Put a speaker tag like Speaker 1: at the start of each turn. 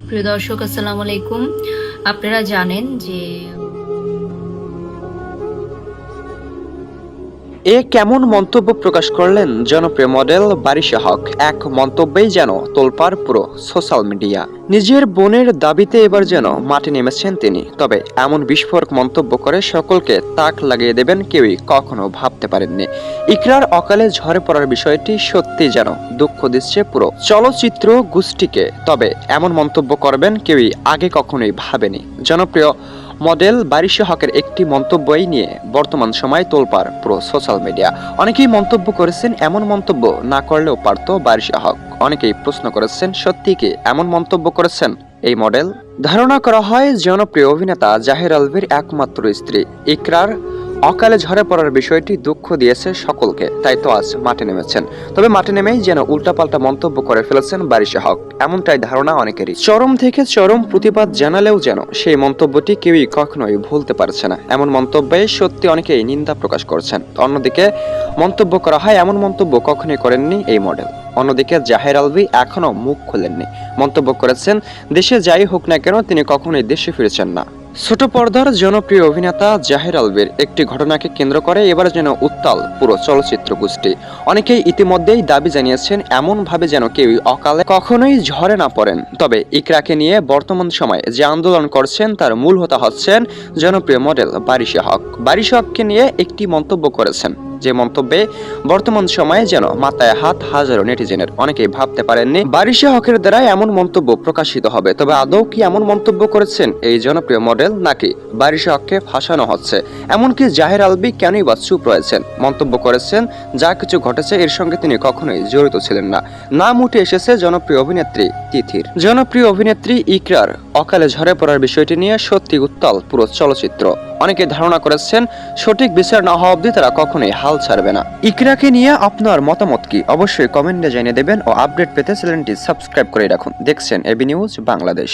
Speaker 1: প্রিয় দর্শক, আসসালামু আলাইকুম। আপনারা জানেন যে
Speaker 2: কেমন মন্তব্য প্রকাশ করলেন জনপ্রিয় মডেল বারিশা হক। এক মন্তব্যেই যেন তোলপাড় পুরো সোশ্যাল মিডিয়া। নিজের বোনের দাবিতে এবার যেন মাঠে নেমেছেন তিনি। তবে এমন বিস্ফোরক মন্তব্য করে সকলকে তাক লাগিয়ে দেবেন কেউই কখনো ভাবতে পারেননি। ইকরার অকালে ঝরে পড়ার বিষয়টি সত্যি যেন দুঃখ দিচ্ছে পুরো চলচ্চিত্র গোষ্ঠীকে। তবে এমন মন্তব্য করবেন কেউই আগে কখনোই ভাবেনি। জনপ্রিয় মডেল বারিশা হকের একটি মন্তব্যই নিয়ে বর্তমান সময় তোলপাড় পুরো সোশ্যাল মিডিয়া। অনেকেই মন্তব্য করেছেন এমন মন্তব্য না করলেও পারত বারিশা হক। অনেকেই প্রশ্ন করেছেন সত্যি কি এমন মন্তব্য করেছেন এই মডেল। ধারণা করা হয় জনপ্রিয় অভিনেতা জাহির আলভির একমাত্র স্ত্রী ইকরার অকালে ঝরে পড়ার বিষয়টি দুঃখ দিয়েছে সকলকে, তাই তো আজ মাঠে নেমেছেন। তবে মাঠে নেমেই যেন উল্টাপাল্টা মন্তব্য করে ফেলেছেন বারিশা হক, এমনটাই ধারণা অনেকেরই। চরম থেকে চরম প্রতিবাদ জানালেও যেন সেই মন্তব্যটি কেউই কখনোই ভুলতে পারছে না। এমন মন্তব্যে সত্যি অনেকেই নিন্দা প্রকাশ করছেন। অন্যদিকে মন্তব্য করা হয় এমন মন্তব্য কখনোই করেননি এই মডেল। অন্যদিকে জাহির আলভি এখনো মুখ খোলেননি। মন্তব্য করেছেন দেশে যাই হোক না কেন তিনি কখনোই দেশে ফিরেছেন না। ছোট পর্দার জনপ্রিয় অভিনেতা জাহির আলভির একটি ঘটনাকে কেন্দ্র করে এবার যেন উত্তাল পুরো চলচ্চিত্র গোষ্ঠী। অনেকেই ইতিমধ্যেই দাবি জানিয়েছেন এমন ভাবে যেন কেউই অকালে কখনোই ঝরে না পড়েন। তবে ইকরাকে নিয়ে বর্তমান সময়ে যে আন্দোলন করছেন তার মূল হোতা হচ্ছেন জনপ্রিয় মডেল বারিশা হক। বারিশা হককে নিয়ে একটি মন্তব্য করেছেন যে মন্তব্যে বর্তমান সময়ে যেন মাথায় হাত হাজারো নেটিজেনের। অনেকেই ভাবতে পারেননি বারিশা হকের দ্বারা এমন মন্তব্য প্রকাশিত হবে। তবে আদৌ কি এমন মন্তব্য করেছেন এই জনপ্রিয় মডেল, নাকি বারিশা হককে ফাঁসানো হচ্ছে? এমনকি জাহির আলভি কেনই বা চুপ রয়েছেন? মন্তব্য করেছেন যা কিছু ঘটেছে এর সঙ্গে তিনি কখনোই জড়িত ছিলেন না। নাম উঠে এসেছে জনপ্রিয় অভিনেত্রী তিথির। জনপ্রিয় অভিনেত্রী ইকরার অকালে ঝরে পড়ার বিষয়টি নিয়ে সত্যি উত্তাল পুরো চলচ্চিত্র। অনেকে ধারণা করেছেন সঠিক বিচার না হওয়া অবধি তারা কখনোই হাল ছাড়বে না। ইকরাকে নিয়ে আপনার মতামত কি অবশ্যই কমেন্টে জানিয়ে দেবেন ও আপডেট পেতে চ্যানেলটি সাবস্ক্রাইব করে রাখুন। দেখছেন এবি নিউজ বাংলাদেশ।